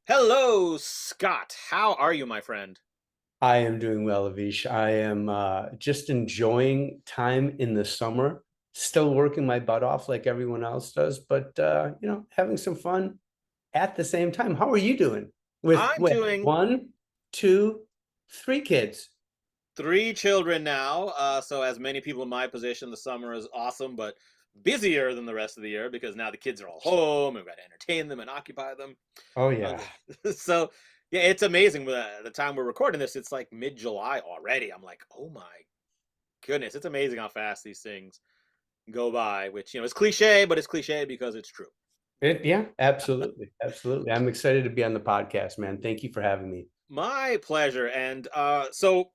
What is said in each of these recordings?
Hello, Scott. How are you, my friend? I am doing well, Avish. I am just enjoying time in the summer, still working my butt off like everyone else does, but having some fun at the same time. How are you doing I'm with doing one, two, three kids? three children now. So as many people in my position, the summer is awesome, but busier than the rest of the year because now the kids are all home and we've got to entertain them and occupy them. Oh Uh, yeah. so yeah, it's amazing. The time we're recording this, it's like mid-July already. I'm like, oh my goodness, it's amazing how fast these things go by. Which is cliche, but it's cliche because it's true. Yeah, absolutely. Absolutely. I'm excited to be on the podcast, man. Thank you for having me. My pleasure. And so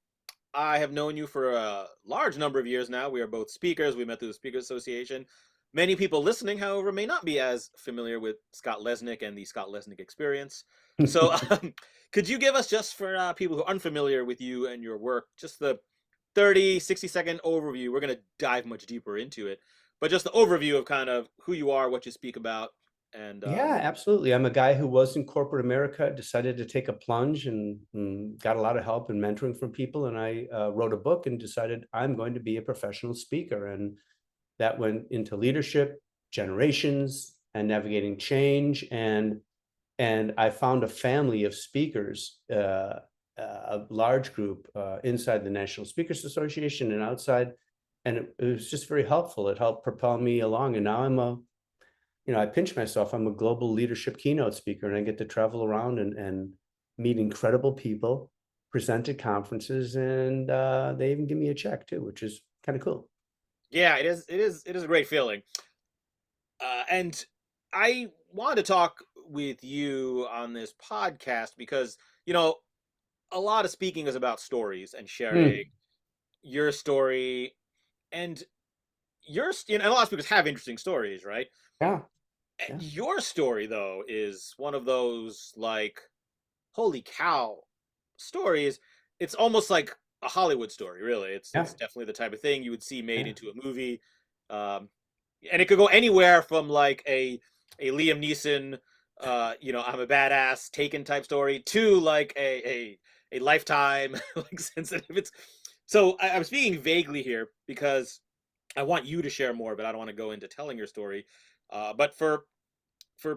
I have known you for a large number of years now. We are both speakers. We met through the Speakers Association. Many people listening, however, may not be as familiar with Scott Lesnick and the Scott Lesnick experience. So, could you give us, just for people who are unfamiliar with you and your work, just the 30, 60-second overview? We're going to dive much deeper into it, but just the overview of kind of who you are, what you speak about, and Yeah, absolutely. I'm a guy who was in corporate America, decided to take a plunge and got a lot of help and mentoring from people. And I wrote a book and decided I'm going to be a professional speaker. And that went into leadership, generations, and navigating change. And I found a family of speakers, a large group inside the National Speakers Association and outside. And it was just very helpful. It helped propel me along. And now I pinch myself. I'm a global leadership keynote speaker, and I get to travel around and meet incredible people, present at conferences, and they even give me a check too, which is kind of cool. yeah, it is a great feeling. And I wanted to talk with you on this podcast because, you know, a lot of speaking is about stories and sharing Mm, your story. And and a lot of speakers have interesting stories, right? yeah, yeah, Your story, though, is one of those, like, holy cow stories. It's almost like a Hollywood story, really. It's yeah, definitely the type of thing you would see made yeah. into a movie. Um, and it could go anywhere from like a Liam Neeson, I'm a badass Taken type story to like a Lifetime like sensitive. It's so I'm speaking vaguely here because I want you to share more, but I don't want to go into telling your story. But for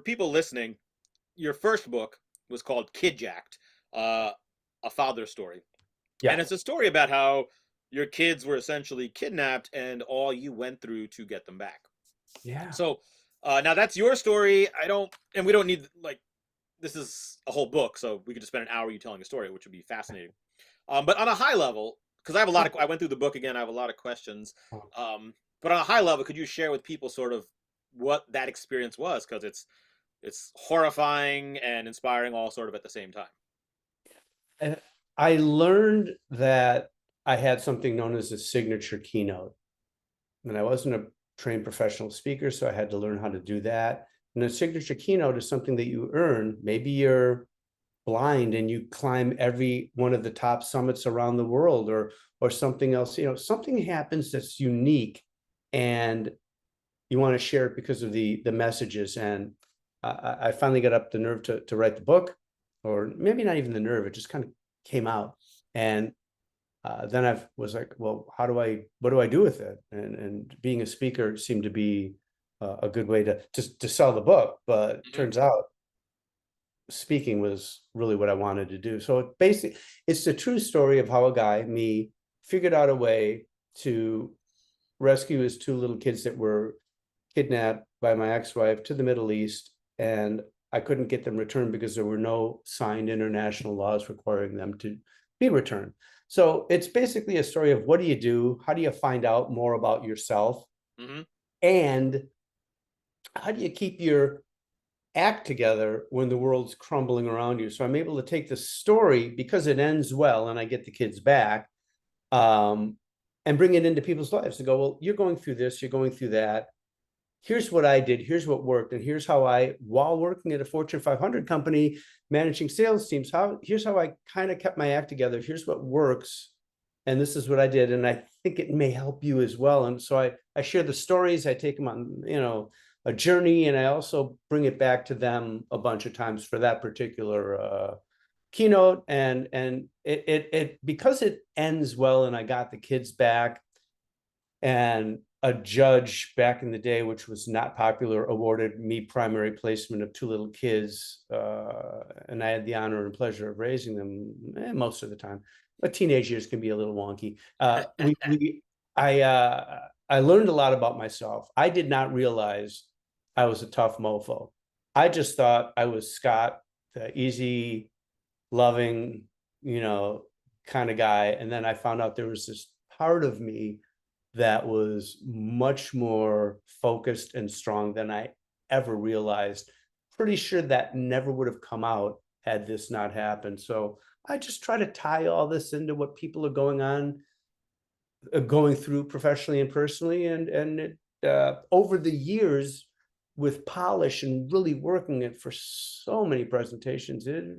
people listening, your first book was called Kid Jacked, uh, a father story, and Yeah. it's a story about how your kids were essentially kidnapped and all you went through to get them back. Yeah. So now that's your story. I don't, and we don't need like this is a whole book, so we could just spend an hour you telling a story, which would be fascinating. But on a high level, because I went through the book again. I have a lot of questions. Oh. Um, but on a high level, could you share with people sort of what that experience was? Because it's horrifying and inspiring, all sort of at the same time. And I learned that I had something known as a signature keynote, and I wasn't a trained professional speaker, so I had to learn how to do that. And a signature keynote is something that you earn. Maybe you're blind and you climb every one of the top summits around the world, or something else. Something happens that's unique, and you want to share it because of the messages. And I finally got up the nerve to write the book, or maybe not even the nerve. It just kind of came out. And then I was like, well, what do I do with it? And being a speaker seemed to be a good way to sell the book. But Mhm. turns out speaking was really what I wanted to do. So basically, it's the true story of how a guy, me, figured out a way to rescue his two little kids that were kidnapped by my ex-wife to the Middle East. And I couldn't get them returned because there were no signed international laws requiring them to be returned. So it's basically a story of what do you do? How do you find out more about yourself? Mhm. And how do you keep your act together when the world's crumbling around you? So I'm able to take the story because it ends well and I get the kids back, um, and bring it into people's lives and go, well, you're going through this, you're going through that. Here's what I did, here's what worked, and here's how I, while working at a Fortune 500 company, managing sales teams, here's how I kind of kept my act together. Here's what works, and this is what I did, and I think it may help you as well. And so I share the stories. I take them on, a journey, and I also bring it back to them a bunch of times for that particular keynote. And it because it ends well, and I got the kids back, and a judge back in the day, which was not popular, awarded me primary placement of two little kids, and I had the honor and pleasure of raising them most of the time. But teenage years can be a little wonky. I learned a lot about myself. I did not realize I was a tough mofo. I just thought I was Scott, the easy, loving, you know, kind of guy. And then I found out there was this part of me that was much more focused and strong than I ever realized. Pretty sure that never would have come out had this not happened. So I just try to tie all this into what people are going through professionally and personally, and over the years, with polish and really working it for so many presentations, it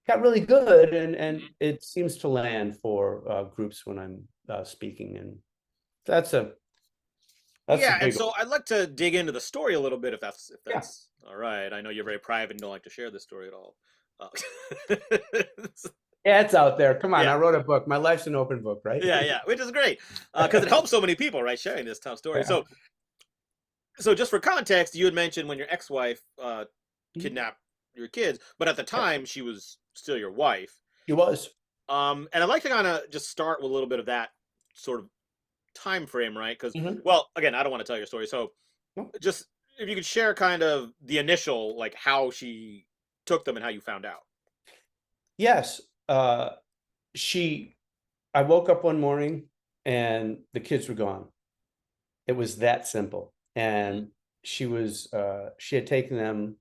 got really good, and it seems to land for groups when I'm speaking, and that's a Yeah, and big one. so I'd like to dig into the story a little bit, if Yeah. that's all right. I know you're very private and don't like to share this story at all. Uh, Yeah, it's out there. Come on, yeah, I wrote a book. My life's an open book, right? yeah, which is great because it helps so many people, right? Sharing this tough story. Yeah. So just for context, you had mentioned when your ex-wife kidnapped your kids, but at the Yep. time she was still your wife. He was. And I'd like to kind of just start with a little bit of that sort of time frame, right? Because, Mhm. well, again, I don't want to tell your story, so Nope. just if you could share kind of the initial, like how she took them and how you found out. Yes. She, I woke up one morning and the kids were gone. It was that simple. Mm-hmm. And she had taken them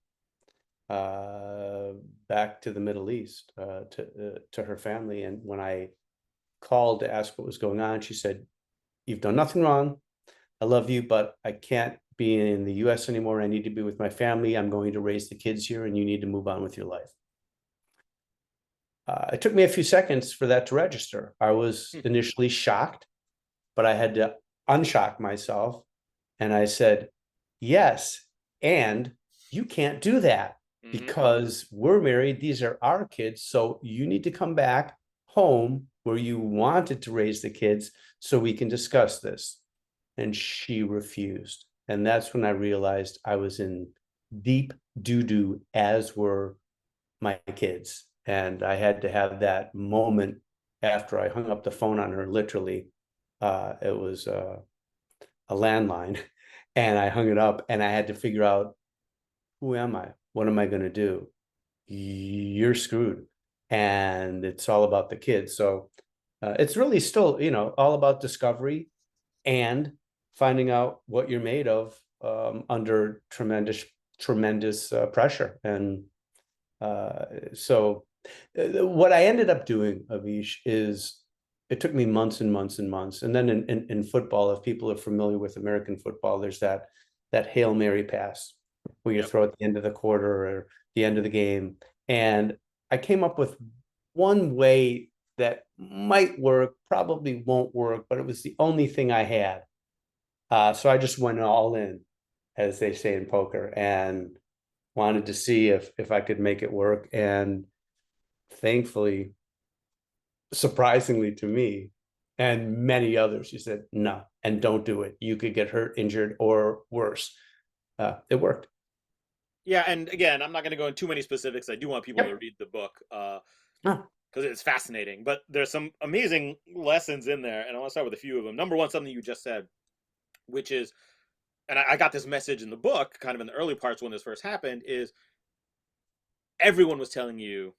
back to the Middle East, to her family. And when I called to ask what was going on, she said, "You've done nothing wrong. I love you, but I can't be in the US anymore. I need to be with my family. I'm going to raise the kids here, and you need to move on with your life." It took me a few seconds for that to register. I was initially shocked, but I had to unshock myself. And I said, "Yes, and you can't do that Mm-hmm. because we're married. These are our kids. So you need to come back home where you wanted to raise the kids so we can discuss this." And she refused. And that's when I realized I was in deep doo doo, as were my kids. And I had to have that moment after I hung up the phone on her, literally. It was a landline. And I hung it up, and I had to figure out, who am I? What am I going to do? You're screwed. And it's all about the kids. So it's really still, all about discovery and finding out what you're made of, under tremendous pressure. And so what I ended up doing, Avish, is it took me months and months and months. And then in football, if people are familiar with American football, there's that Hail Mary pass where you Yep. throw at the end of the quarter or the end of the game. And I came up with one way that might work, probably won't work, but it was the only thing I had. So I just went all in, as they say in poker, and wanted to see if I could make it work. And thankfully, surprisingly to me and many others, she said, "No, and don't do it. You could get hurt, injured, or worse." It worked. Yeah, and again, I'm not going to go into too many specifics. I do want people to Yep. read the book Oh, because it's fascinating. But there's some amazing lessons in there, and I want to start with a few of them. Number one, something you just said, which is, and I got this message in the book, kind of in the early parts when this first happened, is everyone was telling you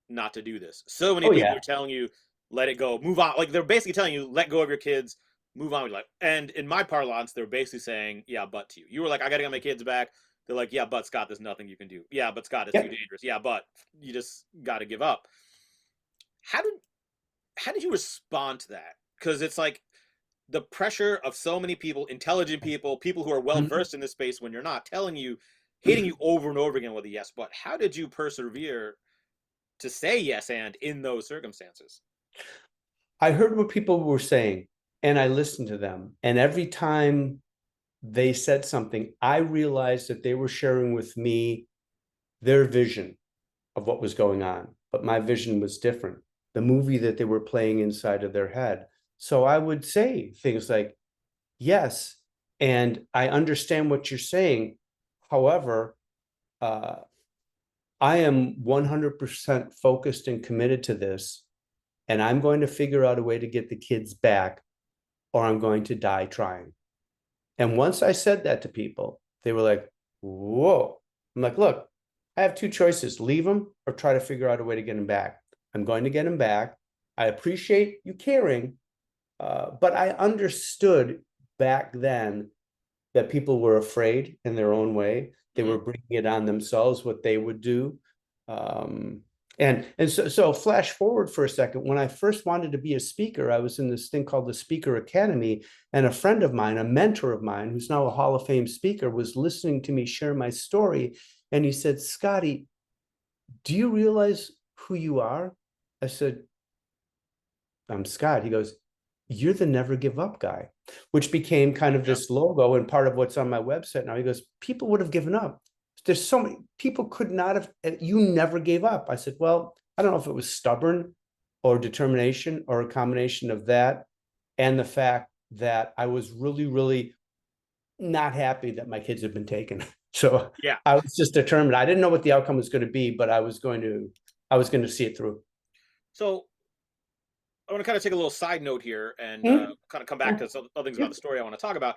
not to do this. So many oh people yeah. are telling you, let it go, move on. Like they're basically telling you, let go of your kids, move on with your life. And in my parlance, they're basically saying, yeah, but to you. You were like, I got to get my kids back. They're like, yeah, but Scott, there's nothing you can do. Yeah, but Scott, it's too Yep. dangerous. Yeah, but you just got to give up. How did how did you respond to that? Because it's like the pressure of so many people, intelligent people, people who are well Mhm. versed in this space, when you're not telling you, hitting you over and over again with a yes, but how did you persevere to say yes and in those circumstances? I heard what people were saying, and I listened to them. And every time they said something. I realized that they were sharing with me their vision of what was going on, but my vision was different. The movie that they were playing inside of their head. So I would say things like, yes, and I understand what you're saying. However, uh, I am 100% focused and committed to this, and I'm going to figure out a way to get the kids back, or I'm going to die trying. And once I said that to people, they were like, whoa. I'm like, look, I have two choices: leave them or try to figure out a way to get them back. I'm going to get them back. I appreciate you caring, but I understood back then that people were afraid in their own way. They Mm-hmm. were bringing it on themselves, what they would do. Um, and so flash forward for a second. When I first wanted to be a speaker, I was in this thing called the Speaker Academy, and a friend of mine, a mentor of mine, who's now a Hall of Fame speaker, was listening to me share my story. And he said, Scotty, do you realize who you are? I said, I'm Scott. He goes, you're the never give up guy, which became kind of Yeah. this logo and part of what's on my website now. He goes, people would have given up. There's so many people could not have, you never gave up. I said, well, I don't know if it was stubborn or determination or a combination of that and the fact that I was really, really not happy that my kids had been taken. So Yeah. I was just determined. I didn't know what the outcome was going to be, but I was going to see it through. So I want to kind of take a little side note here and Mm-hmm. kind of come back to some other things about Yeah. the story I want to talk about.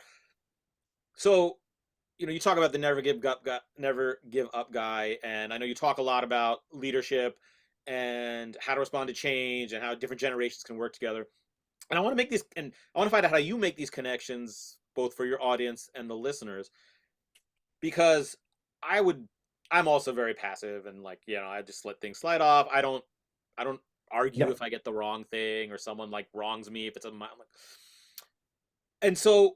So, you talk about the never give up guy, and I know you talk a lot about leadership and how to respond to change and how different generations can work together. And I want to find out how you make these connections both for your audience and the listeners, because I would I'm also very passive and like, I just let things slide off. I don't argue Yep. if I get the wrong thing or someone like wrongs me if it's a I'm like, and so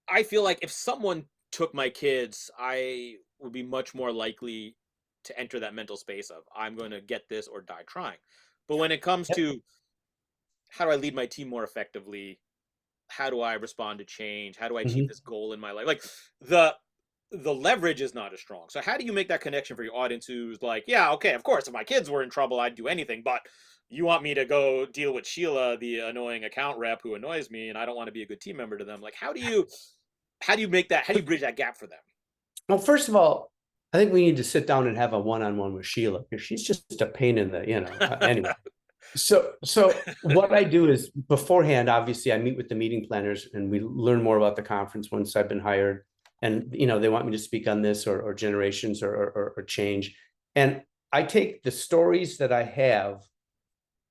I feel like if someone took my kids, I would be much more likely to enter that mental space of I'm going to get this or die trying. But when it comes Yep. to how do I lead my team more effectively, how do I respond to change, how do I achieve Mm-hmm. this goal in my life, like the leverage is not as strong. So how do you make that connection for your audience who's like, yeah, okay, of course, if my kids were in trouble, I'd do anything, but you want me to go deal with Sheila, the annoying account rep who annoys me, and I don't want to be a good team member to them. Like, how do you bridge that gap for them? Well, first of all, I think we need to sit down and have a one-on-one with Sheila because she's just a pain in the, anyway. So what I do is beforehand, obviously, I meet with the meeting planners and we learn more about the conference once I've been hired. And, they want me to speak on this or generations or change. And I take the stories that I have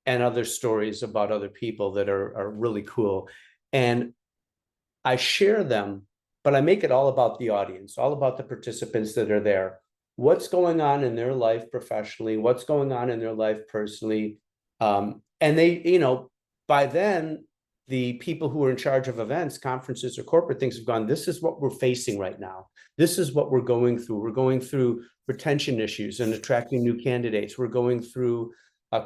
and other stories about other people that are really cool. And I share them, but I make it all about the audience, all about the participants that are there. What's going on in their life professionally? What's going on in their life personally? And they, by then, the people who are in charge of events, conferences, or corporate things have gone, this is what we're facing right now. This is what we're going through. We're going through retention issues and attracting new candidates. We're going through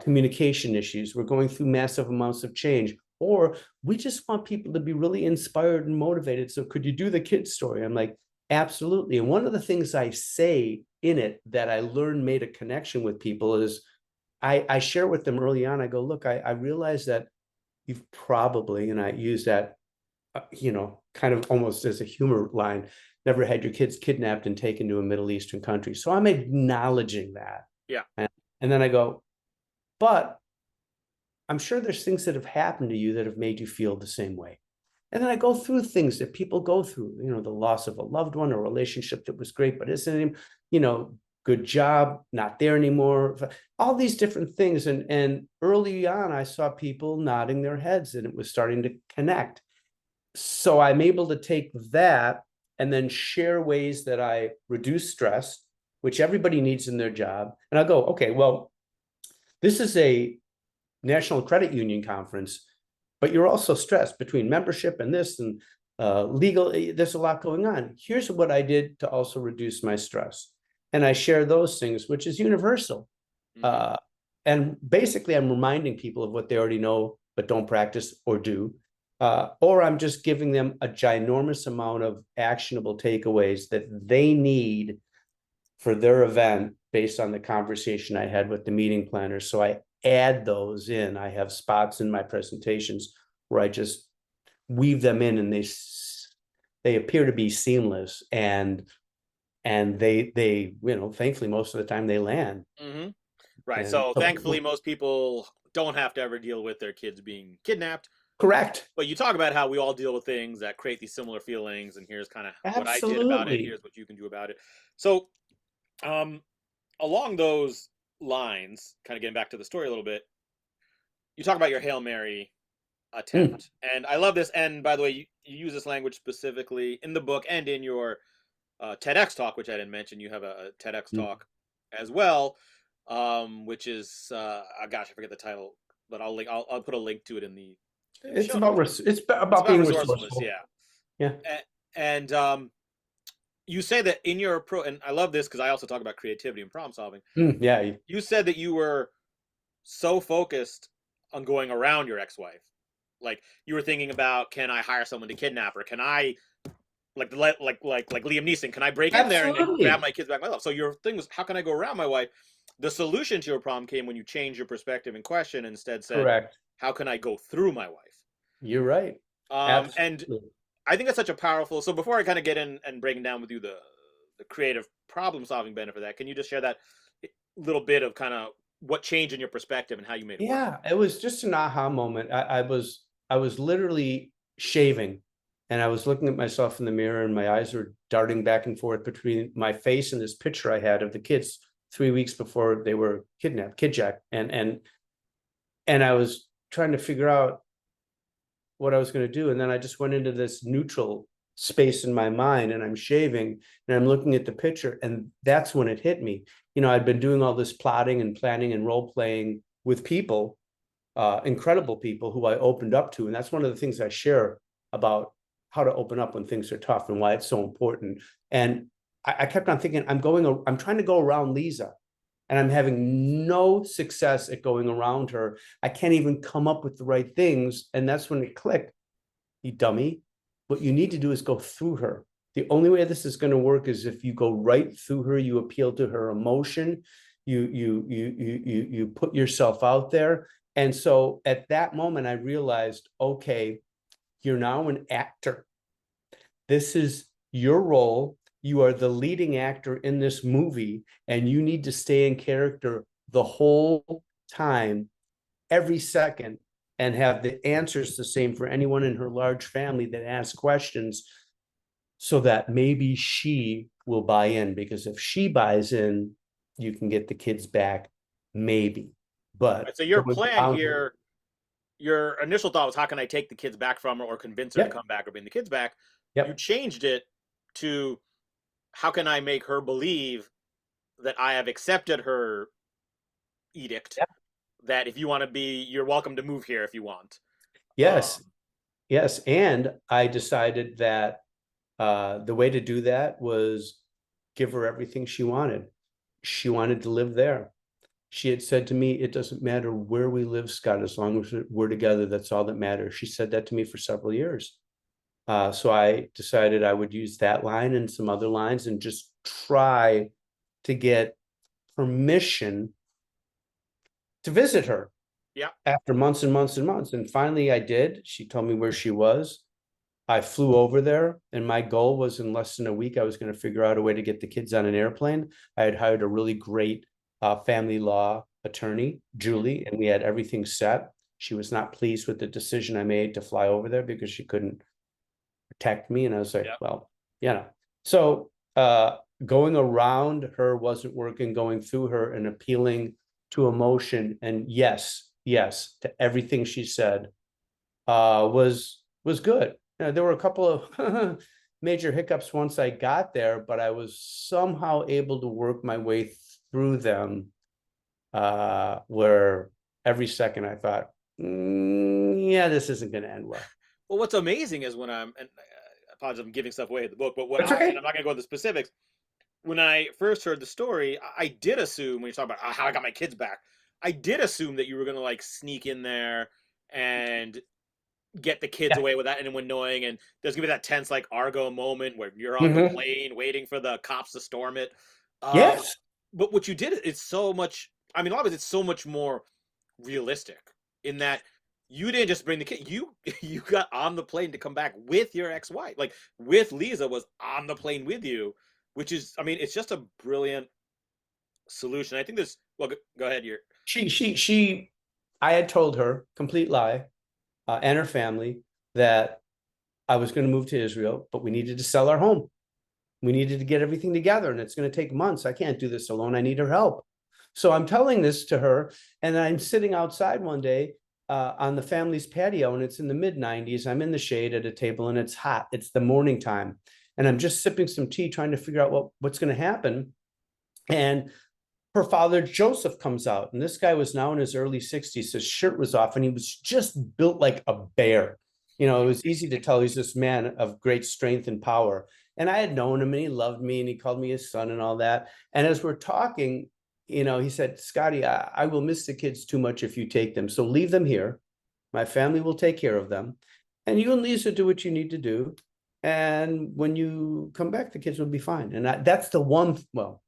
communication issues. We're going through massive amounts of change. Or we just want people to be really inspired and motivated. So could you do the kid story? I'm like, absolutely. And one of the things I say in it that I learned made a connection with people is I share with them early on. I go, look, I realize that you've probably, and I use that, kind of almost as a humor line, never had your kids kidnapped and taken to a Middle Eastern country. So I'm acknowledging that. Yeah. And then I go, but I'm sure there's things that have happened to you that have made you feel the same way. And then I go through things that people go through, the loss of a loved one, a relationship that was great, but isn't, good job, not there anymore, all these different things. And early on, I saw people nodding their heads and it was starting to connect. So I'm able to take that and then share ways that I reduce stress, which everybody needs in their job. And I go, okay, well, this is a National Credit Union conference, but you're also stressed between membership and this and legal. There's a lot going on. Here's what I did to also reduce my stress. And I share those things, which is universal. Mm-hmm. Uh, and basically, I'm reminding people of what they already know, but don't practice or do. or I'm just giving them a ginormous amount of actionable takeaways that they need for their event based on the conversation I had with the meeting planner. So I add those in. I have spots in my presentations where I just weave them in, and they appear to be seamless, and they thankfully most of the time they land. Mm-hmm. Right. And So thankfully, most people don't have to ever deal with their kids being kidnapped. correct. But you talk about how we all deal with things that create these similar feelings, and here's kind of what I did about it. Absolutely. Here's what you can do about it. So, um, along those lines, kind of getting back to the story a little bit, you talk about your Hail Mary Mm, attempt, and I love this. And by the way, you use this language specifically in the book and in your TEDx talk, which I didn't mention. You have a TEDx mm. talk as well, which is gosh, I forget the title, but I'll put a link to it in the It's show notes. it's It's about about being resourcefulness, resourceful. yeah. Yeah. And you say that in your and I love this because I also talk about creativity and problem solving. Yeah. You said that you were so focused on going around your ex-wife, like you were thinking about, can I hire someone to kidnap her? Can I like Liam Neeson? Can I break in there and grab Absolutely. my kids back myself? So your thing was, how can I go around my wife? The solution to your problem came when you changed your perspective and question, and instead said, Correct. how can I go through my wife? You're right. And Absolutely. I think that's such a powerful. So before I kind of get in and breaking down with you the creative problem solving benefit of that, can you just share that little bit of kind of what changed in your perspective and how you made it work? Yeah, it was just an aha moment. I was literally shaving, and I was looking at myself in the mirror, and my eyes were darting back and forth between my face and this picture I had of the kids 3 weeks before they were kidnapped, kidjacked, and I was trying to figure out what I was going to do. And then I just went into this neutral space in my mind, and I'm shaving and I'm looking at the picture. And that's when it hit me. I'd been doing all this plotting and planning and role playing with people, incredible people who I opened up to. And that's one of the things I share about how to open up when things are tough and why it's so important. And I kept on thinking, I'm trying to go around Lisa, and I'm having no success at going around her. I can't even come up with the right things. And that's when it clicked. You dummy. What you need to do is go through her. The only way this is going to work is if you go right through her, you appeal to her emotion, you put yourself out there. And so at that moment, I realized, okay, you're now an actor. This is your role. You are the leading actor in this movie, and you need to stay in character the whole time, every second, and have the answers the same for anyone in her large family that asks questions, so that maybe she will buy in. Because if she buys in, you can get the kids back, maybe. But Right, so your going plan around her, here, your initial thought was, how can I take the kids back from her or convince her to yep, come back or bring the kids back? You yep, changed it to, how can I make her believe that I have accepted her edict, yep, that if you want to be, you're welcome to move here if you want. yes, yes. And I decided that the way to do that was give her everything she wanted. She wanted to live there. She had said to me, it doesn't matter where we live, Scott, as long as we're together, that's all that matters. She said that to me for several years. So I decided I would use that line and some other lines and just try to get permission to visit her Yeah. after months and months and months. And finally I did. She told me where she was. I flew over there, and my goal was, in less than a week, I was going to figure out a way to get the kids on an airplane. I had hired a really great family law attorney, Julie, and we had everything set. She was not pleased with the decision I made to fly over there because she couldn't protect me. And I was like, Yeah. well, So going around her wasn't working, going through her and appealing to emotion and yes to everything she said was good. There were a couple of major hiccups once I got there, but I was somehow able to work my way through them, where every second I thought, yeah, this isn't going to end well. Well, what's amazing is when and I apologize, I'm giving stuff away in the book, but That's and okay. I'm not going to go into the specifics. When I first heard the story, I did assume, when you talk about how I got my kids back, I did assume that you were going to like sneak in there and get the kids Yeah. away with that anyone knowing, and there's gonna be that tense like Argo moment where you're on the Mhm. plane waiting for the cops to storm it. Um, Yes. but what you did is so much. I mean, a lot of it's so much more realistic in that you didn't just bring the kid. You you got on the plane to come back with your ex-wife, like with Lisa was on the plane with you, which is, I mean, it's just a brilliant solution. I think this. Well, go ahead. You're She, I had told her, complete lie, and her family, that I was going to move to Israel, but we needed to sell our home. We needed to get everything together, and it's going to take months. I can't do this alone. I need her help. So I'm telling this to her, and I'm sitting outside one day on the family's patio, and it's in the mid 90s. I'm in the shade at a table, and it's hot. It's the morning time, and I'm just sipping some tea, trying to figure out what's going to happen. And her father Joseph comes out, and this guy was now in his early 60s. His shirt was off, and he was just built like a bear. You know, it was easy to tell he's this man of great strength and power. And I had known him, and he loved me, and he called me his son and all that. And as we're talking, he said, Scotty, I will miss the kids too much if you take them. So leave them here. My family will take care of them. And you and Lisa do what you need to do. And when you come back, the kids will be fine. And that's the one, well,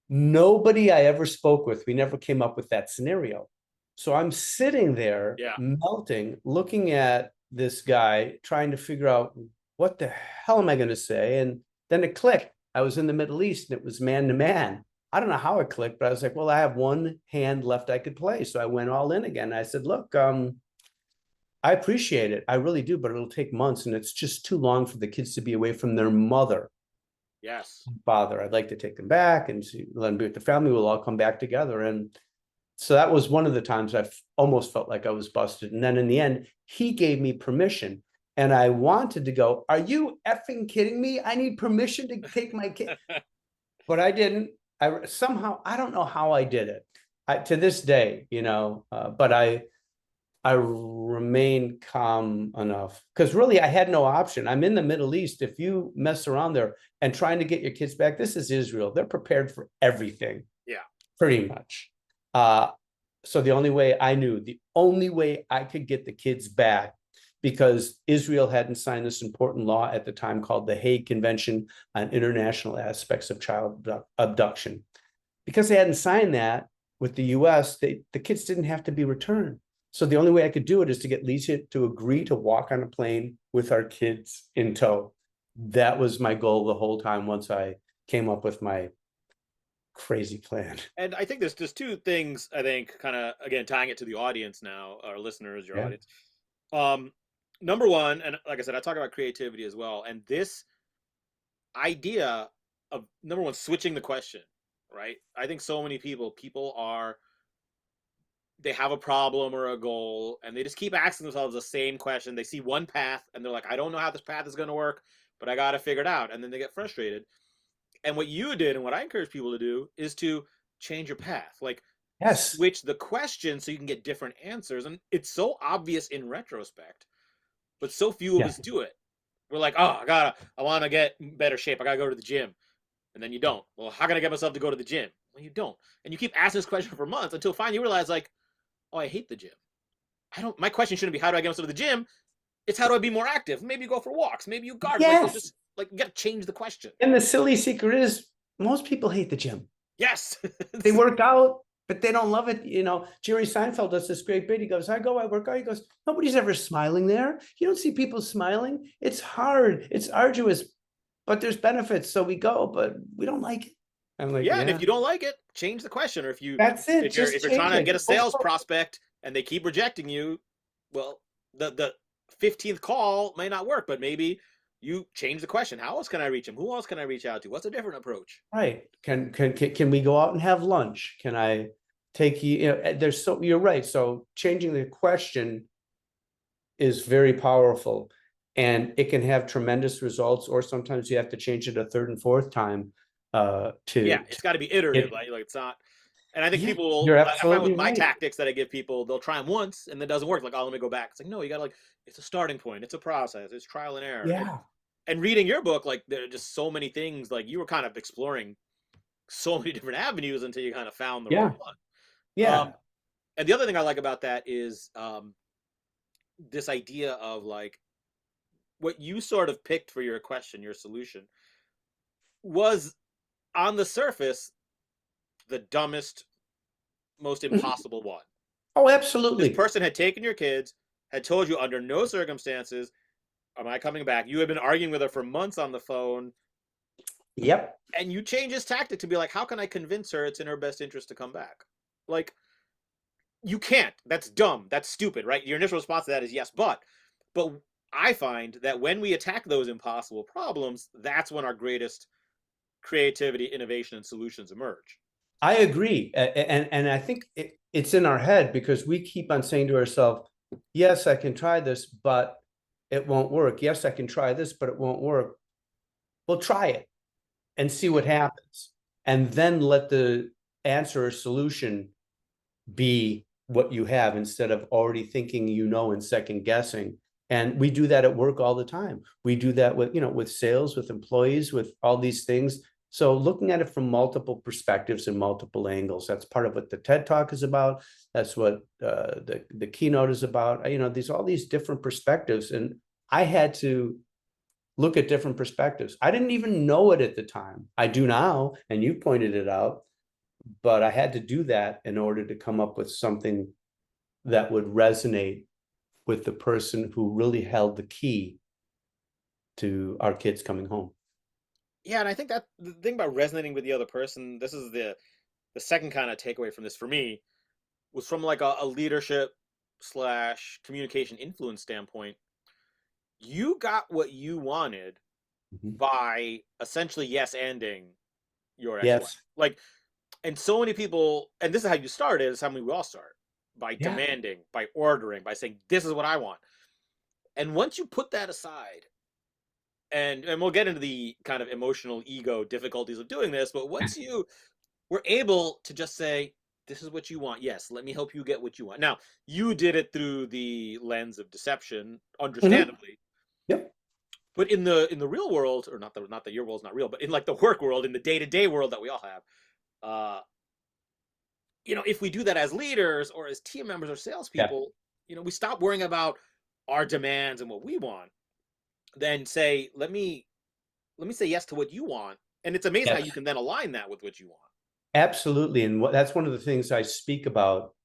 nobody I ever spoke with, we never came up with that scenario. So I'm sitting there yeah. melting, looking at this guy, trying to figure out what the hell am I going to say? And then it clicked. I was in the Middle East and it was man to man. I don't know how it clicked, but I was like, well, I have one hand left I could play. So I went all in again. I said, look, I appreciate it. I really do, but it'll take months and it's just too long for the kids to be away from their mother, Yes. father. I'd like to take them back and let them be with the family. We'll all come back together. And so that was one of the times I almost felt like I was busted. And then in the end, he gave me permission. And I wanted to go, are you effing kidding me? I need permission to take my kid. But I didn't. I don't know how I did it. To this day, but I remain calm enough because really I had no option. I'm in the Middle East. If you mess around there and trying to get your kids back, this is Israel. They're prepared for everything, Yeah. pretty much. So the only way I could get the kids back, because Israel hadn't signed this important law at the time called the Hague Convention on International Aspects of Child Abduction. Because they hadn't signed that with the US, the kids didn't have to be returned. So the only way I could do it is to get Lisa to agree to walk on a plane with our kids in tow. That was my goal the whole time once I came up with my crazy plan. And I think there's two things, I think, kind of again tying it to the audience now, our listeners, your Yeah. audience. Um, Number one, and like I said, I talk about creativity as well, and this idea of number one, switching the question, right? I think so many people are they have a problem or a goal and they just keep asking themselves the same question. They see one path and they're like, I don't know how this path is going to work, but I got to figure it out. And then they get frustrated. And what you did and what I encourage people to do is to change your path, like Yes. switch the question so you can get different answers. And it's so obvious in retrospect, but so few of Yeah. us do it. We're like, oh, I want to get in better shape. I got to go to the gym. And then you don't. Well, how can I get myself to go to the gym? Well, you don't. And you keep asking this question for months until finally you realize, like, oh, I hate the gym. My question shouldn't be how do I get myself to the gym? It's how do I be more active? Maybe you go for walks. Maybe you garden. Like, Yes. just like you got to change the question. And the silly secret is most people hate the gym. Yes. They work out, but they don't love it. Jerry Seinfeld does this great bit. He goes, I work out. He goes, nobody's ever smiling there. You don't see people smiling. It's hard. It's arduous, but there's benefits. So we go, but we don't like it. I'm like, Yeah, and yeah, if you don't like it, change the question. Or if you that's it. if you're Just if you're change trying to get it. a sales prospect and they keep rejecting you, well, the 15th call may not work, but maybe you change the question. How else can I reach them? Who else can I reach out to? What's a different approach? Right. Can we go out and have lunch? Can I take you? You're right. So changing the question is very powerful and it can have tremendous results, or sometimes you have to change it a third and fourth time Yeah, to it's got to be iterative. get. Like it's not. And I think Yeah, people will. you're I find with absolutely my right. tactics that I give people, they'll try them once and it doesn't work. Like, oh, let me go back. It's like, no, you got to like. It's a starting point. It's a process. It's trial and error. And Yeah, reading your book, like there are just so many things. Like you were kind of exploring so many different avenues until you kind of found the right yeah, one. yeah. And the other thing I like about that is this idea of like what you sort of picked for your question, your solution, was on the surface the dumbest, most Mhm. impossible one. Oh, This absolutely. person had taken your kids, had told you under no circumstances am I coming back. You had been arguing with her for months on the phone, Yep. and you change his tactic to be like, how can I convince her it's in her best interest to come back? Like, you can't. That's dumb. That's stupid, right? Your initial response to that is yes, but I find that when we attack those impossible problems, that's when our greatest creativity, innovation, and solutions emerge. I agree. And I think it's in our head because we keep on saying to ourselves, yes, I can try this, but it won't work. Yes, I can try this, but it won't work. Well, try it and see what happens. And then let the answer or solution be what you have instead of already thinking and second guessing. And we do that at work all the time. We do that with with sales, with employees, with all these things. So looking at it from multiple perspectives and multiple angles, that's part of what the TED Talk is about. That's what the keynote is about. These all these different perspectives, and I had to look at different perspectives. I didn't even know it at the time. I do now, and you pointed it out, but I had to do that in order to come up with something that would resonate with the person who really held the key to our kids coming home. Yeah, and I think that the thing about resonating with the other person, this is the second kind of takeaway from this for me, was from like a leadership slash communication influence standpoint. You got what you wanted Mhm. by essentially yes anding your ex-wife. Yes. Like, and so many people, and this is how you started, is how we all start, by Yeah. demanding, by ordering, by saying, this is what I want. And once you put that aside, and we'll get into the kind of emotional ego difficulties of doing this, but once you were able to just say, this is what you want, yes, let me help you get what you want. Now, you did it through the lens of deception, Mhm. understandably, Yep. but in the real world, or not that your world's not real, but in like the work world, in the day-to-day world that we all have, uh, if we do that as leaders or as team members or Yeah. salespeople, we stop worrying about our demands and what we want. Then say, let me say yes to what you want, and it's amazing how you Yes. can then align that with what you want. Absolutely. And that's one of the things I speak about,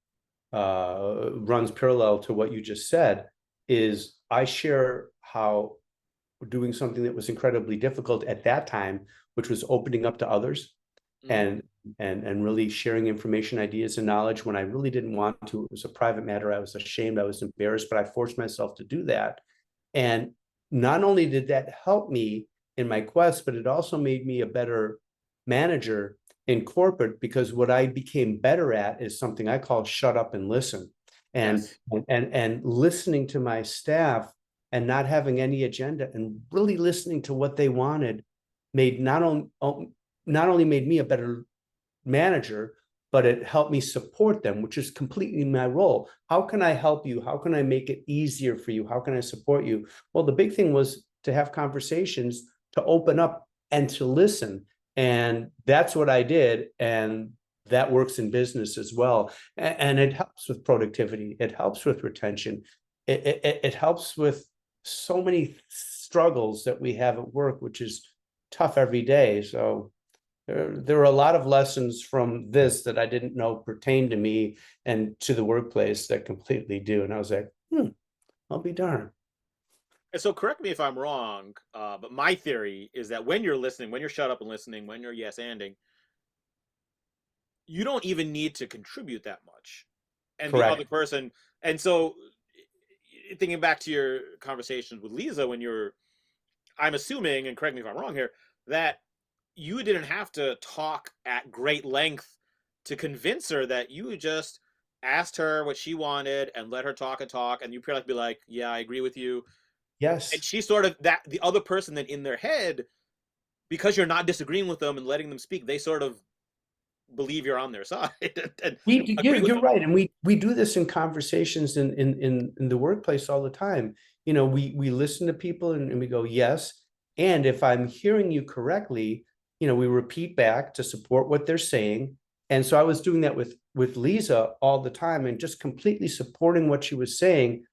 runs parallel to what you just said, is I share how doing something that was incredibly difficult at that time, which was opening up to others Mm-hmm. and and really sharing information, ideas, and knowledge when I really didn't want to. It was a private matter. I was ashamed. I was embarrassed, but I forced myself to do that. And not only did that help me in my quest, but it also made me a better manager in corporate because what I became better at is something I call shut up and listen. And Yes. and listening to my staff and not having any agenda and really listening to what they wanted made not only made me a better manager, but it helped me support them, which is completely my role. How can I help you? How can I make it easier for you? How can I support you? Well, the big thing was to have conversations, to open up and to listen. And that's what I did. And that works in business as well. And it helps with productivity, it helps with retention, it helps with so many struggles that we have at work, which is tough every day. So there are a lot of lessons from this that I didn't know pertain to me and to the workplace that completely do. And I was like, I'll be darned. And so correct me if I'm wrong, but my theory is that when you're listening, when you're shut up and listening, when you're yes anding, you don't even need to contribute that much. And the other Correct. person, and so thinking back to your conversations with Lisa when I'm assuming, and correct me if I'm wrong here, that you didn't have to talk at great length to convince her, that you just asked her what she wanted and let her talk and talk, and you pretty like be like, yeah, I agree with you. And Yes. she sort of, that the other person then in their head, because you're not disagreeing with them and letting them speak, they sort of believe you're on their side and agree with You're them. right. And we do this in conversations in the workplace all the time. We listen to people and we go, yes. And if I'm hearing you correctly, we repeat back to support what they're saying. And so I was doing that with Lisa all the time and just completely supporting what she was saying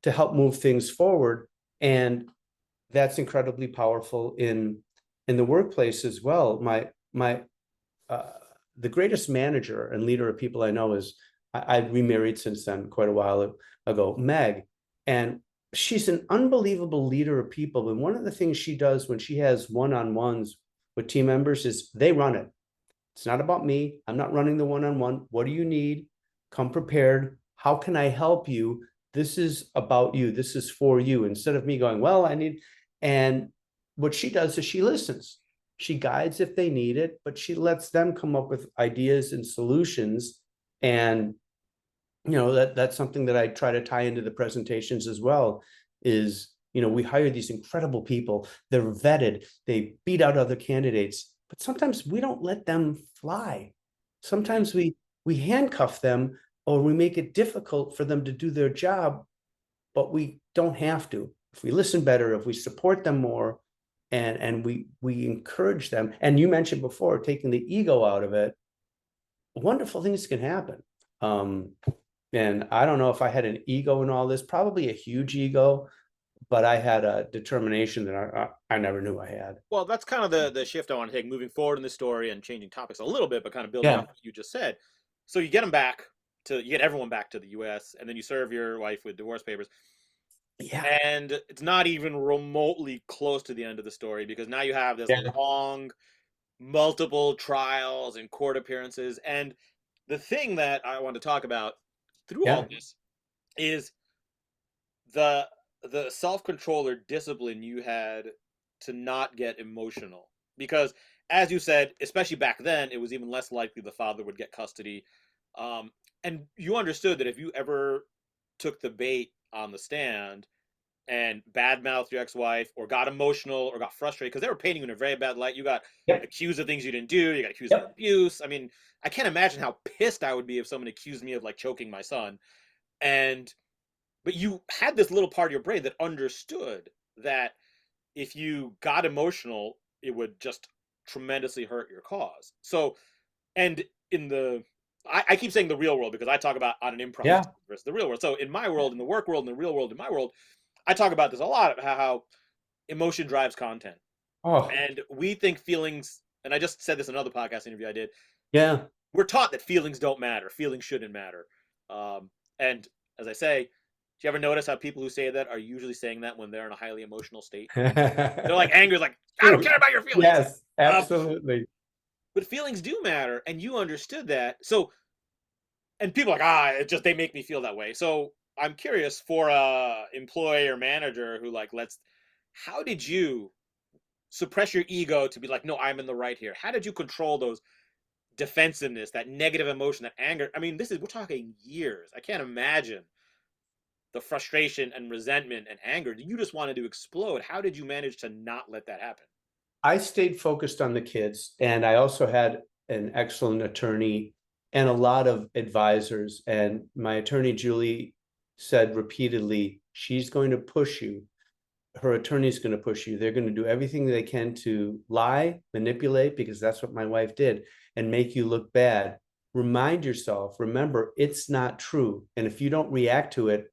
to help move things forward. And that's incredibly powerful in the workplace as well. Uh, the greatest manager and leader of people I know is, I remarried since then, quite a while ago, Meg. And she's an unbelievable leader of people. And one of the things she does when she has one-on-ones with team members is they run it. It's not about me. I'm not running the one-on-one. What do you need? Come prepared. How can I help you? This is about you. This is for you. Instead of me going, well, I need, and what she does is she listens. She guides if they need it, but she lets them come up with ideas and solutions. And that's something that I try to tie into the presentations as well, is we hire these incredible people. They're vetted, they beat out other candidates, but sometimes we don't let them fly. Sometimes we handcuff them, or we make it difficult for them to do their job, but we don't have to. If we listen better, if we support them more, and we encourage them. And you mentioned before, taking the ego out of it, wonderful things can happen. And I don't know if I had an ego in all this, probably a huge ego, but I had a determination that I never knew I had. Well, that's kind of the shift I want to take moving forward in the story and changing topics a little bit, but kind of building Yeah. off what you just said. So you get everyone back to the U.S., and then you serve your wife with divorce papers. Yeah. And it's not even remotely close to the end of the story, because now you have this Yeah. long, multiple trials and court appearances. And the thing that I want to talk about through all Yeah. this is the self-control or discipline you had to not get emotional, because as you said, especially back then, it was even less likely the father would get custody. And you understood that if you ever took the bait on the stand and badmouthed your ex-wife or got emotional or got frustrated because they were painting you in a very bad light, you got Yep. accused of things you didn't do, you got accused of Yep. abuse. I mean, I can't imagine how pissed I would be if someone accused me of like choking my son. And but you had this little part of your brain that understood that if you got emotional, it would just tremendously hurt your cause. So, and in the, I keep saying the real world because I talk about on an improv Yeah. versus the real world. So in my world, in the work world, in the real world, in my world, I talk about this a lot, how emotion drives content. Oh, And we think feelings, and I just said this in another podcast interview I did, yeah. we're taught that feelings don't matter, feelings shouldn't matter. And as I say, do you ever notice how people who say that are usually saying that when they're in a highly emotional state? They're like angry, like, I don't True. care about your feelings. Yes, Um, absolutely. but feelings do matter, and you understood that. So, and people are like, it just, they make me feel that way. So I'm curious, for a employee or manager who like how did you suppress your ego to be like, no, I'm in the right here? How did you control those defensiveness, that negative emotion, that anger? I mean, we're talking years. I can't imagine the frustration and resentment and anger. You just wanted to explode. How did you manage to not let that happen? I stayed focused on the kids, and I also had an excellent attorney and a lot of advisors. And my attorney, Julie, said repeatedly, she's going to push you. Her attorney's going to push you. They're going to do everything they can to lie, manipulate, because that's what my wife did, and make you look bad. Remind yourself, remember, it's not true. And if you don't react to it,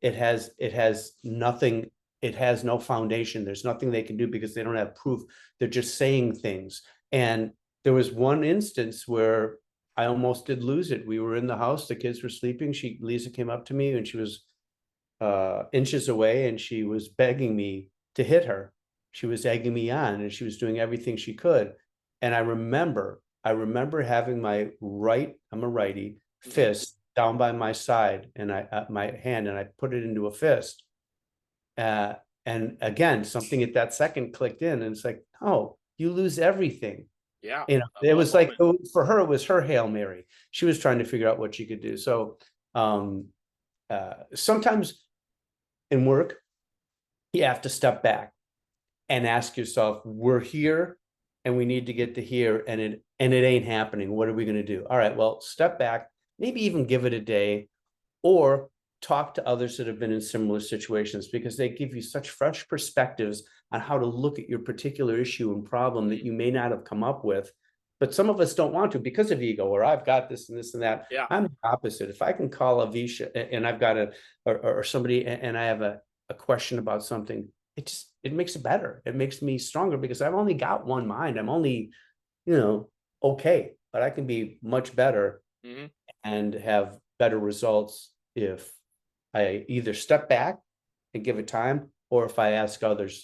it has nothing, it has no foundation. There's nothing they can do because they don't have proof. They're just saying things. And there was one instance where I almost did lose it. We were in the house, the kids were sleeping. Lisa came up to me and she was inches away, and she was begging me to hit her. She was egging me on, and she was doing everything she could. And I remember having my right, I'm a righty, fist down by my side, and my hand, and I put it into a fist. Uh, and again, something at that second clicked in, and it's like, oh, you lose everything. Yeah, It a was like, moment. for her, it was her Hail Mary. She was trying to figure out what she could do. So sometimes in work, you have to step back and ask yourself, we're here and we need to get to here, and it ain't happening. What are we going to do? All right, well, step back, maybe even give it a day, or talk to others that have been in similar situations, because they give you such fresh perspectives on how to look at your particular issue and problem that you may not have come up with. but some of us don't want to because of ego, or I've got this and this and that. Yeah. I'm the opposite. If I can call Avish and I've got or somebody and I have a question about something, it makes it better. It makes me stronger because I've only got one mind. I'm only, okay, but I can be much better Hmm. and have better results if I either step back and give it time, or if I ask others,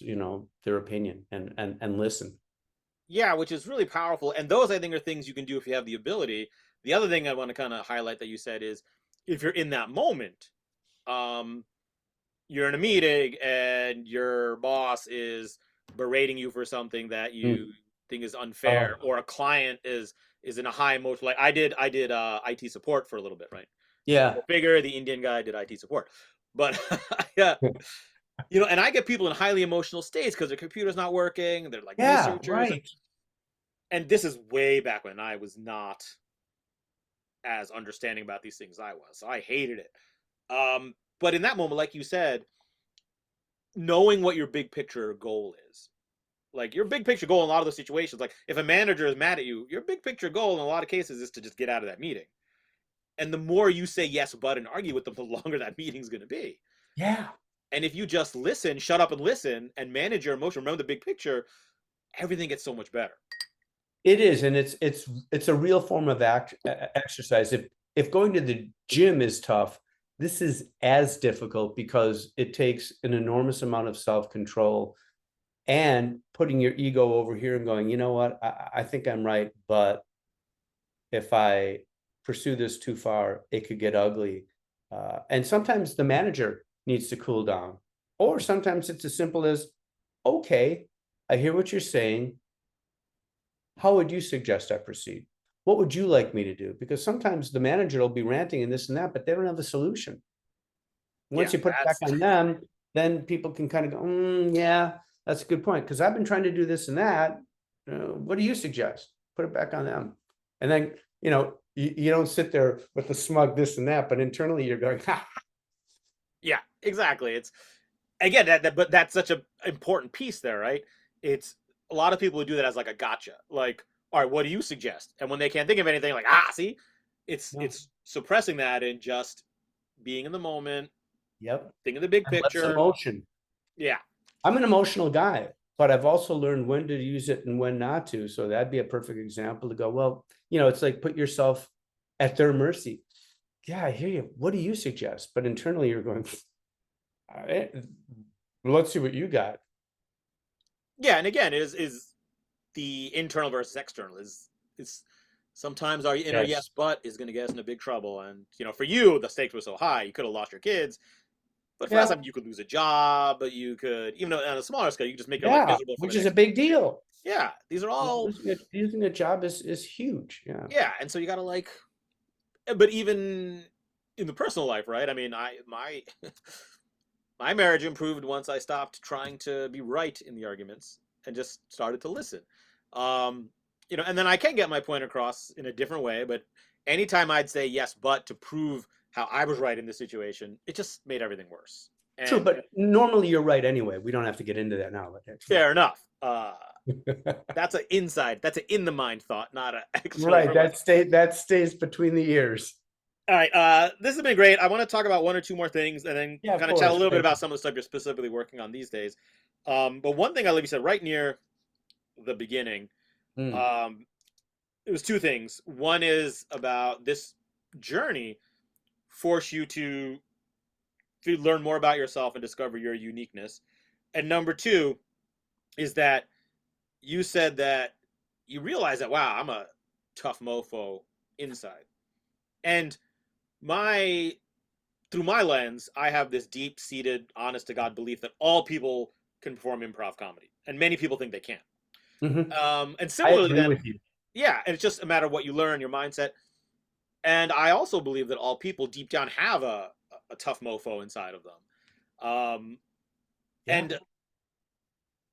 their opinion and listen. Yeah, which is really powerful. And those, I think, are things you can do if you have the ability. The other thing I want to kind of highlight that you said is if you're in that moment, um, you're in a meeting and your boss is berating you for something that you Mm. think is unfair, Oh, or a client is in a high emotion. Like I did IT support for a little bit, right? So yeah. go figure, the Indian guy did IT support, but yeah, and I get people in highly emotional states because their computer's not working. They're like Yeah, researchers, right. and this is way back when I was not as understanding about these things as I was. So I hated it. But in that moment, like you said, knowing what your big picture goal is. Like your big picture goal in a lot of those situations, like if a manager is mad at you, your big picture goal in a lot of cases is to just get out of that meeting. And the more you say yes, but and argue with them, the longer that meeting's going to be. Yeah. And if you just listen, shut up and listen, and manage your emotion, remember the big picture, everything gets so much better. It is, and it's a real form of exercise. If going to the gym is tough, this is as difficult because it takes an enormous amount of self-control and putting your ego over here and going, you know what, I think I'm right, but if I pursue this too far, it could get ugly. And sometimes the manager needs to cool down, or sometimes it's as simple as, okay, I hear what you're saying. How would you suggest I proceed? What would you like me to do? Because sometimes the manager will be ranting and this and that, but they don't have a solution. Yeah, Once you put it back that's on them, then people can kind of go, yeah, that's a good point. Because I've been trying to do this and that. What do you suggest? Put it back on them. And then, you don't sit there with the smug this and that, but internally you're going, ha. yeah, exactly. It's again but that's such an important piece there, right? It's a lot of people who do that as like a gotcha. Like, all right, what do you suggest? And when they can't think of anything, like, see, No. it's suppressing that and just being in the moment, Yep. thinking the big And less picture. emotion. Yeah. I'm an emotional guy, but I've also learned when to use it and when not to. So that'd be a perfect example to go, well, it's like put yourself at their mercy. Yeah, I hear you. What do you suggest? But internally you're going, all right, let's see what you got. Yeah, and again, is the internal versus external is sometimes our inner Yes. yes but is going to get us into big trouble. And for you, the stakes were so high, you could have lost your kids. But for us, I Yeah. mean, you could lose a job, but you could, even though on a smaller scale, you could just make your life Yeah. miserable for the Which is a next. big deal. Yeah, these are all. Losing a job is huge. Yeah. Yeah, and so you got to like, but even in the personal life, right? I mean, I my my marriage improved once I stopped trying to be right in the arguments and just started to listen. Um, and then I can get my point across in a different way, but anytime I'd say yes, but to prove how I was right in this situation, it just made everything worse. True, And but normally you're right anyway. We don't have to get into that now, but actually. fair enough. That's an inside, that's an in the mind thought, not a actually Right. for myself. That stays between the ears. All right, this has been great. I want to talk about one or two more things, and then Yeah, of kind of chat a course. little bit Great. about some of the stuff you're specifically working on these days. But one thing I like you said right near the beginning, Mm. um, it was two things. One is about this journey force you to learn more about yourself and discover your uniqueness, and number two is that you said that you realize that wow, I'm a tough mofo inside, and my through my lens, I have this deep seated, honest to God belief that all people can perform improv comedy, and many people think they can't. Hmm. And I similarly, agree then, with you. yeah, and it's just a matter of what you learn, your mindset. And I also believe that all people deep down have a tough mofo inside of them, Yeah. and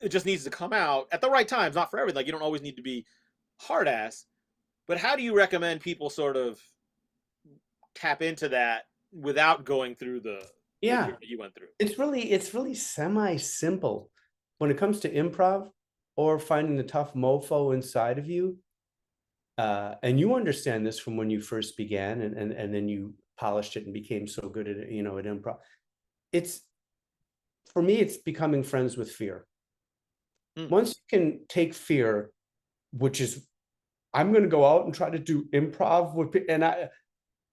it just needs to come out at the right times, not for everything. Like you don't always need to be hard ass, but how do you recommend people sort of tap into that without going through the Yeah. journey you went through? It's really semi-simple when it comes to improv or finding the tough mofo inside of you. and you understand this from when you first began, and then you polished it and became so good at it, at improv. It's For me, it's becoming friends with fear. Hmm. Once you can take fear, which is I'm going to go out and try to do improv and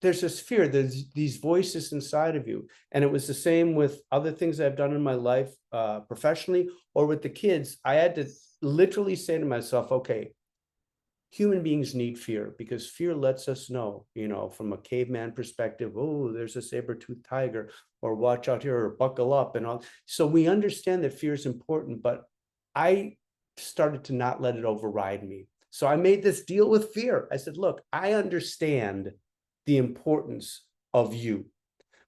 there's this fear, there's these voices inside of you. And it was the same with other things I've done in my life, professionally or with the kids. I had to literally say to myself, okay, human beings need fear because fear lets us know, from a caveman perspective, oh, there's a saber-toothed tiger, or watch out here, or buckle up, and all. So we understand that fear is important, but I started to not let it override me. So I made this deal with fear. I said, look, I understand the importance of you,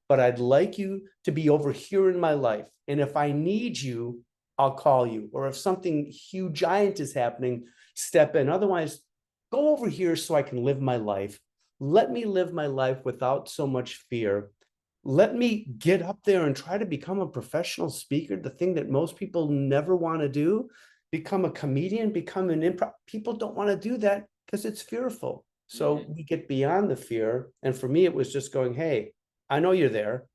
but I'd like you to be over here in my life. And if I need you, I'll call you. Or if something huge, giant is happening, step in. Otherwise, go over here so I can live my life. Let me live my life without so much fear. Let me get up there and try to become a professional speaker, the thing that most people never want to do, become a comedian, become an improv. People don't want to do that because it's fearful. So Hmm. we get beyond the fear. And for me, it was just going, hey, I know you're there,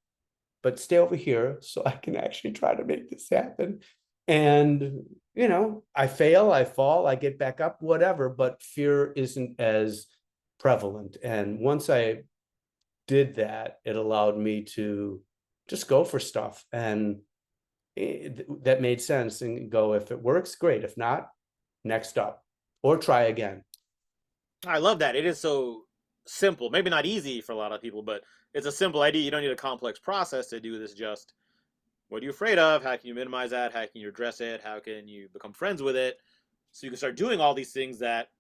but stay over here so I can actually try to make this happen. And, I fail, I fall, I get back up, whatever, but fear isn't as prevalent. And once I did that, it allowed me to just go for stuff. And that made sense, and go, if it works, great. If not, next up, or try again. I love that. It is so simple. Maybe not easy for a lot of people, but it's a simple idea. You don't need a complex process to do this. Just what are you afraid of? How can you minimize that? How can you address it? How can you become friends with it? So you can start doing all these things that,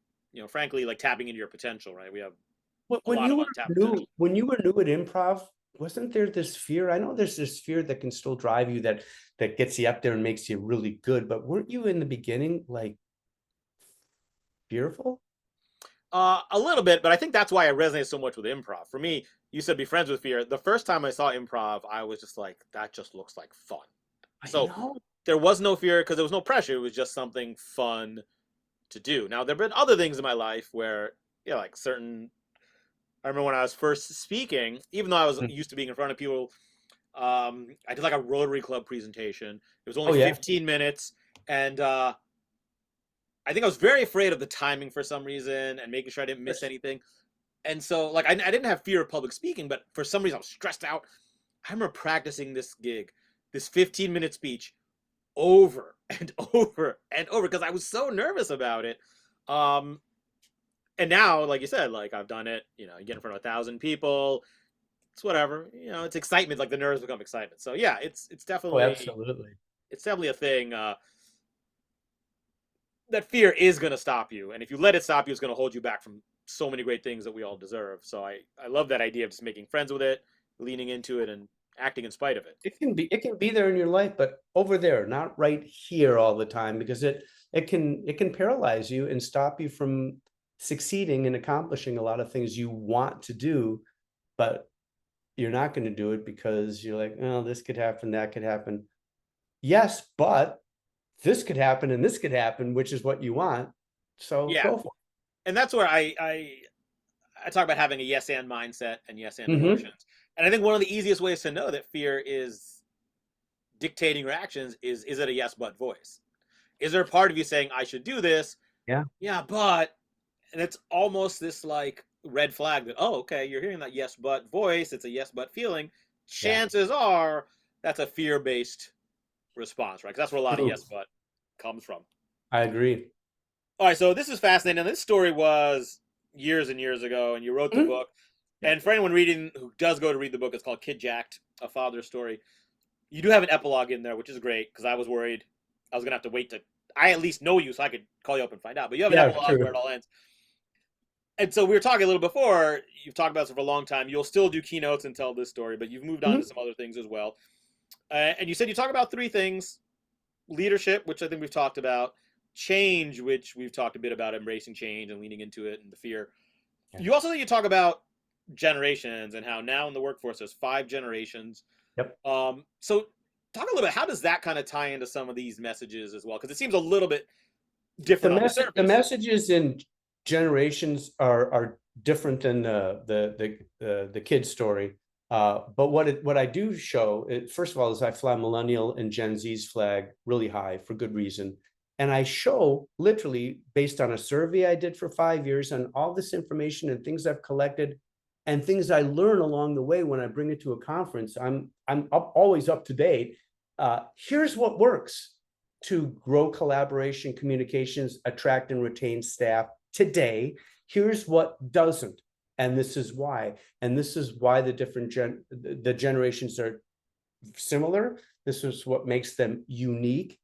frankly, like tapping into your potential, right? We have a When lot you of were untapped new, potential. when you were new at improv, wasn't there this fear? I know there's this fear that can still drive you, that gets you up there and makes you really good. But weren't you in the beginning like fearful? A little bit, but I think that's why I resonate so much with improv. For me, you said be friends with fear. The first time I saw improv, I was just like, that just looks like fun. I So know. there was no fear because there was no pressure. It was just something fun to do. Now there have been other things in my life where, like certain. I remember when I was first speaking, even though I was Mm. used to being in front of people, I did like a Rotary Club presentation. It was only Oh yeah. 15 minutes, and I think I was very afraid of the timing for some reason and making sure I didn't miss anything. And so, like, I didn't have fear of public speaking, but for some reason I was stressed out. I remember practicing this gig, this 15-minute speech, over and over and over because I was so nervous about it. Um, and now, like you said, like I've done it. You get in front of 1,000 people. It's whatever. It's excitement. Like the nerves become excitement. So yeah, it's Oh, definitely absolutely. a thing. That fear is going to stop you, and if you let it stop you, it's going to hold you back from so many great things that we all deserve. So I love that idea of just making friends with it, leaning into it, and acting in spite of it. It can be there in your life, but over there, not right here all the time, because it can paralyze you and stop you from succeeding and accomplishing a lot of things you want to do, but you're not going to do it because you're like, oh, this could happen, that could happen. Yes, but this could happen and this could happen, which is what you want. So Yeah, go for and that's where I talk about having a yes and mindset and yes and it. emotions. And I think one of the easiest ways to know that fear is dictating your actions is it a yes but voice? Is there a part of you saying I should do this? Yeah. Yeah, but, and it's almost this like red flag that, oh, okay, you're hearing that yes but voice, it's a yes but feeling. Yeah. Chances are that's a fear-based response, right? Because that's where a lot of True. yes but comes from. I agree. All right, so this is fascinating. And this story was years and years ago, and you wrote the Mhm. book. Yeah. And for anyone reading who does go to read the book, it's called Kid Jacked, A Father's Story. You do have an epilogue in there, which is great because I was worried I was gonna have to wait to I at least know you so I could call you up and find out. But you have an Yeah, epilogue where true. it all ends. And so we were talking a little before. You've talked about this for a long time. You'll still do keynotes and tell this story, but you've moved on to Mhm. some other things as well. And you said you talk about three things: leadership, which I think we've talked about; change, which we've talked a bit about, embracing change and leaning into it, and the fear. Yeah. You also think you talk about generations and how now in the workforce there's 5 generations. Yep. So talk a little bit. How does that kind of tie into some of these messages as well? Because it seems a little bit The different on the message, the surface. message is in. generations are different than the kid story. But what I do show, first of all, is I fly millennial and Gen Z's flag really high for good reason. And I show literally based on a survey I did for 5 years and all this information and things I've collected and things I learn along the way when I bring it to a conference. I'm always up to date. Here's what works to grow collaboration, communications, attract and retain staff today. Here's what doesn't, and this is why. And this is why the different the generations are similar. This is what makes them unique.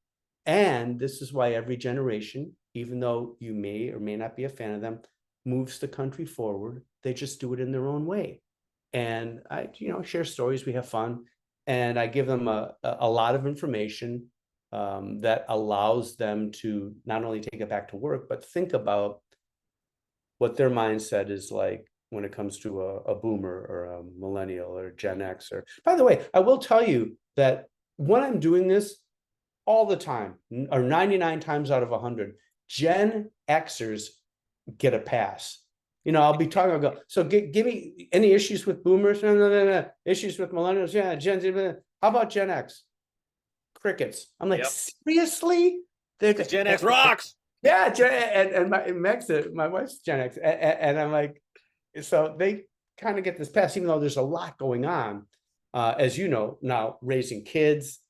And this is why every generation, even though you may or may not be a fan of them, moves the country forward. They just do it in their own way. And I, share stories, we have fun, and I give them a lot of information that allows them to not only take it back to work, but think about what their mindset is like when it comes to a boomer or a millennial or Gen X. Or, by the way, I will tell you that when I'm doing this all the time, or 99 times out of 100, Gen Xers get a pass. I'll be talking, I'll go, so give me any issues with boomers? No. Issues with millennials? Yeah, Gen Z. How about Gen X? Crickets. I'm like, seriously? Gen X rocks. Yeah, and my wife's Gen X, and I'm like, so they kind of get this pass, even though there's a lot going on, as you know, now raising kids,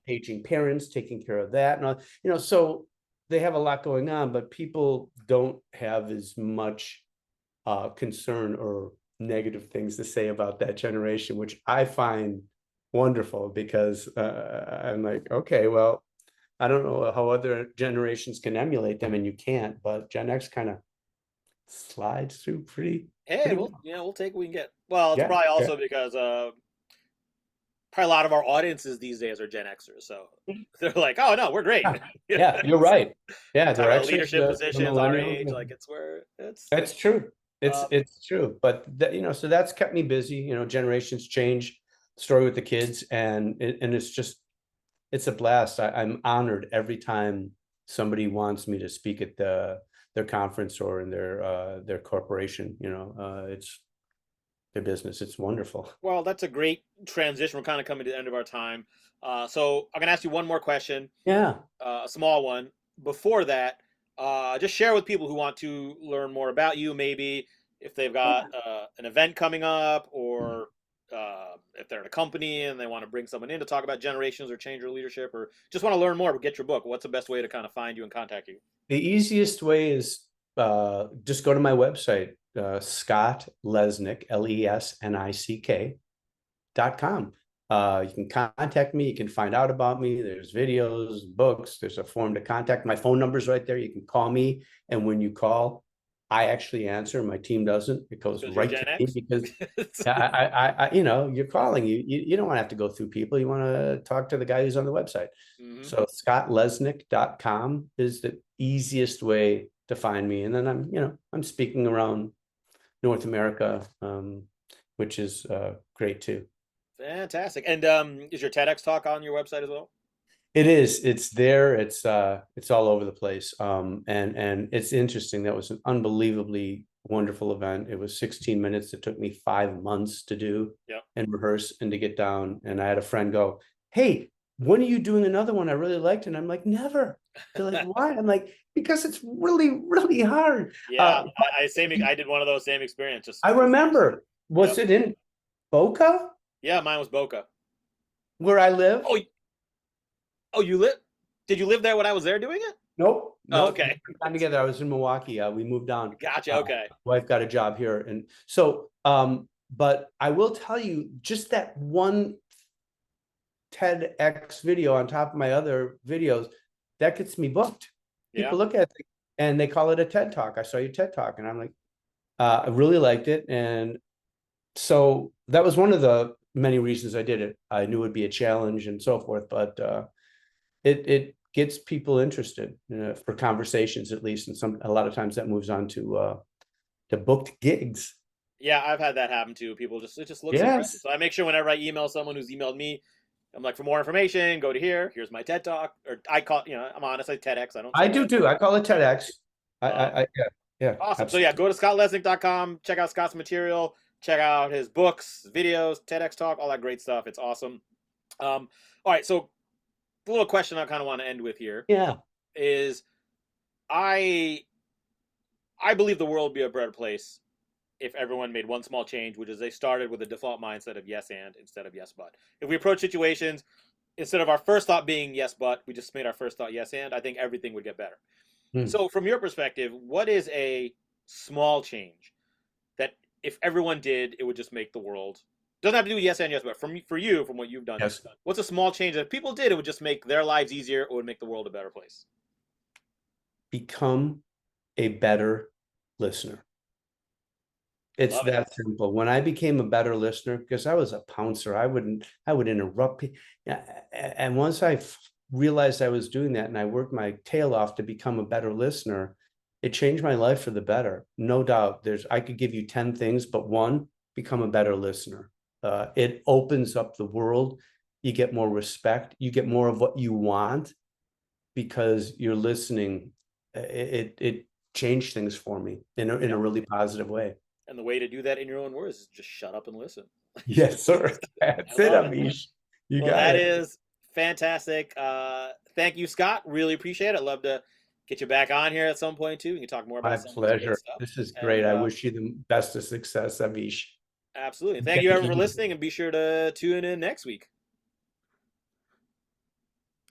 aging parents, taking care of that, and so they have a lot going on, but people don't have as much concern or negative things to say about that generation, which I find wonderful, because I'm like, okay, well, I don't know how other generations can emulate them, and you can't, but Gen X kind of slides through pretty We'll take what we can get. Well, it's yeah, probably also because probably a lot of our audiences these days are Gen Xers, so they're like, oh no, we're great. Yeah, you're right. Yeah, Talk they're about actually leadership positions, our age, millennials. like it's That's true. uh, It's true, but so that's kept me busy. Generations change. Story with the kids, and it's a blast. I'm honored every time somebody wants me to speak at their conference or in their corporation. It's their business. It's wonderful. well, that's a great transition. We're kind of coming to the end of our time. So I'm gonna ask you one more question, Yeah. a small one. Before that, just share with people who want to learn more about you, maybe if they've got an event coming up, or if they're in a company and they want to bring someone in to talk about generations or change their leadership, or just want to learn more, but get your book. What's the best way to kind of find you and contact you? The easiest way is just go to my website, Scott Lesnick, LESNICK.com. You can contact me. You can find out about me. There's videos, books. There's a form to contact. My phone number's right there. You can call me. And when you call, I actually answer. My team doesn't. It goes right to me, because you're calling. You don't want to have to go through people. You want to talk to the guy who's on the website. So scottlesnick.com is the easiest way to find me. And then I'm speaking around North America, which is great too. Fantastic. And is your TEDx talk on your website as well? It is. It's there. It's all over the place. And it's interesting. That was an unbelievably wonderful event. It was 16 minutes. It took me 5 months to do and rehearse and to get down. And I had a friend go, "Hey, when are you doing another one? I really liked it." And I'm like, "Never." They're like, "Why?" I'm like, "Because it's really, really hard." Yeah, I did one of those same experiences. I remember. Was it in Boca? Yeah, mine was Boca. Where I live? Oh, you live? Did you live there when I was there doing it? Nope. Oh, okay. Time together. I was in Milwaukee. We moved on. Gotcha. Okay. Wife got a job here, and so. But I will tell you, just that one TEDx video on top of my other videos, that gets me booked. People look at it and they call it a TED Talk. I saw your TED Talk, and I'm like, I really liked it, and so that was one of the many reasons I did it. I knew it'd be a challenge and so forth, but it gets people interested for conversations, at least, and a lot of times that moves on to booked gigs. Yeah, I've had that happen too. People it just looks impressive. So I make sure whenever I email someone who's emailed me, I'm like, for more information, go to here. Here's my TED Talk, or I call I'm honest, I TEDx. I don't. I do too. I call it TEDx. Yeah. Yeah, Awesome. So yeah, absolutely. go to scottlesnick.com, check out Scott's material, check out his books, videos, TEDx talk, all that great stuff. It's awesome. All right, so the little question I kind of want to end with here Yeah. is I I believe the world would be a better place if everyone made one small change, which is they started with a default mindset of yes and instead of yes but. If we approach situations instead of our first thought being yes but, we just made our first thought yes and, I think everything would get better. Hmm. So from your perspective, what is a small change that if everyone did, it would just make the world, doesn't have to do with yes and yes, but for you, from what you've done, Yes. what's a small change that if people did, it would just make their lives easier or would make the world a better place? Become a better listener. It's Love it. that simple. When I became a better listener, because I was a pouncer, I would interrupt. Yeah, and once realized I was doing that and I worked my tail off to become a better listener, it changed my life for the better. No doubt. I could give you 10 things, but one, become a better listener. It opens up the world. You get more respect. You get more of what you want because you're listening. It changed things for me in Yeah. a really positive way. And the way to do that in your own words is just shut up and listen. Yes, sir. I That's it, love it. Avish. You Well, got that it. is fantastic. Thank you, Scott. Really appreciate it. I'd love to get you back on here at some point too. We can talk more My about some of this great pleasure. stuff. This is And great. I wish you the best of success, Avish. absolutely. Thank you Thank everyone for you. listening, and be sure to tune in next week.